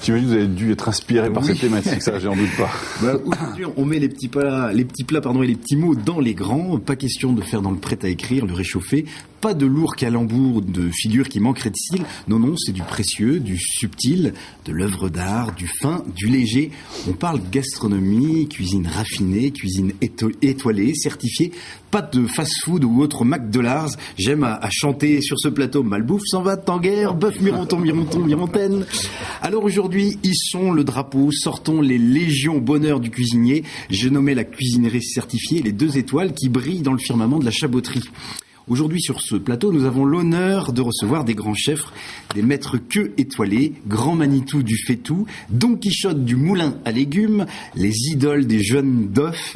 J'imagine que vous avez dû être inspiré par cette thématique, ça, j'en doute pas. Aujourd'hui, on met les petits plats, et les petits mots dans les grands. Pas question de faire dans le prêt à écrire, le réchauffer. Pas de lourds calembours, de figures qui manqueraient de style. Non, c'est du précieux, du subtil, de l'œuvre d'art, du fin, du léger. On parle gastronomie, cuisine raffinée, cuisine étoilée, certifiée. Pas de fast-food ou autre McDonald's. J'aime à chanter sur ce plateau malbouffe, s'en va, tanguère, bœuf, mirontaine. Alors aujourd'hui, hissons le drapeau, sortons les légions bonheur du cuisinier. J'ai nommé la cuisinerie certifiée les 2 étoiles qui brillent dans le firmament de la chaboterie. Aujourd'hui, sur ce plateau, nous avons l'honneur de recevoir des grands chefs, des maîtres queue étoilés, Grand Manitou du Fétou, Don Quichotte du Moulin à légumes, les idoles des jeunes d'œufs,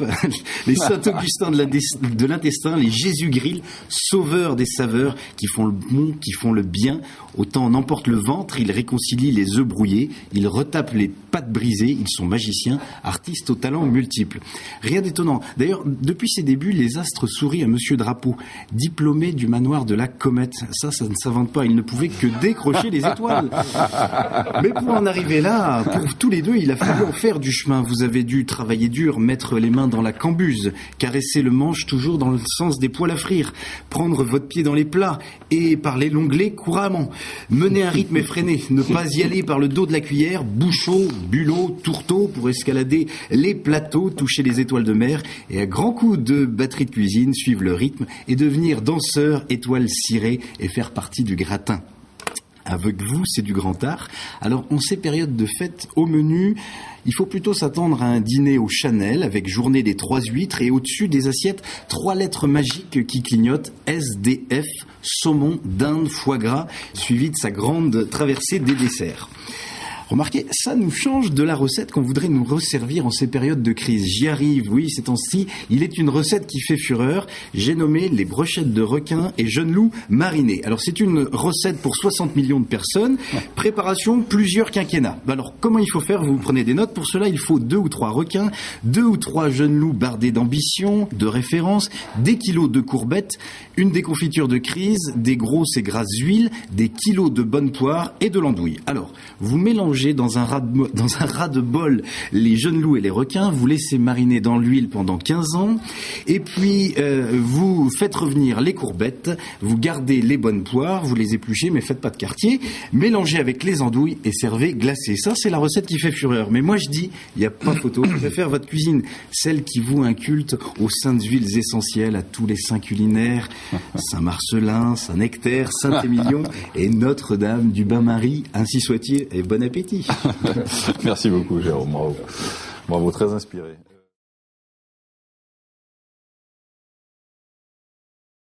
les Saint-Augustin de l'intestin, les Jésus-Grill, sauveurs des saveurs qui font le bon, qui font le bien. Autant en emporte le ventre, ils réconcilient les œufs brouillés, ils retapent les pâtes brisées, ils sont magiciens, artistes aux talents multiples. Rien d'étonnant. D'ailleurs, depuis ses débuts, les astres sourient à Monsieur Drapeau, diplômé du manoir de la Comète. Ça ne s'invente pas, il ne pouvait que décrocher les étoiles. Mais pour en arriver là, pour tous les deux, il a fallu en faire du chemin. Vous avez dû travailler dur, mettre les mains dans la cambuse, caresser le manche toujours dans le sens des poêles à frire, prendre votre pied dans les plats et parler l'onglet couramment. Mener un rythme effréné, ne pas y aller par le dos de la cuillère, bouchon, bulot, tourteau pour escalader les plateaux, toucher les étoiles de mer et à grands coups de batterie de cuisine, suivre le rythme et devenir danseur, étoile cirée et faire partie du gratin. Avec vous, c'est du grand art. Alors, en ces périodes de fête, au menu, il faut plutôt s'attendre à un dîner au Chanel avec journée des 3 huîtres et au-dessus des assiettes 3 lettres magiques qui clignotent SDF, saumon, dinde, foie gras, suivi de sa grande traversée des desserts. Remarquez, ça nous change de la recette qu'on voudrait nous resservir en ces périodes de crise. J'y arrive, oui, ces temps-ci, il est une recette qui fait fureur. J'ai nommé les brochettes de requin et jeunes loups marinés. Alors, c'est une recette pour 60 millions de personnes. Préparation, plusieurs quinquennats. Alors, comment il faut faire? Vous prenez des notes. Pour cela, il faut 2 ou 3 requins, 2 ou 3 jeunes loups bardés d'ambition, de référence, des kilos de courbettes, une déconfiture de crise, des grosses et grasses huiles, des kilos de bonnes poires et de l'andouille. Alors, vous mélangez dans un ras de bol les jeunes loups et les requins, vous laissez mariner dans l'huile pendant 15 ans, et puis vous faites revenir les courbettes, vous gardez les bonnes poires, vous les épluchez, mais faites pas de quartier, mélangez avec les andouilles et servez glacé. Ça, c'est la recette qui fait fureur. Mais moi, je dis, il n'y a pas photo. Je vais faire votre cuisine, celle qui voue un culte aux saintes huiles essentielles, à tous les saints culinaires, Saint-Marcelin, Saint-Nectaire, Saint-Émilion et Notre-Dame du Bain-Marie. Ainsi soit-il, et bon appétit. Merci beaucoup, Jérôme. Bravo, très inspiré.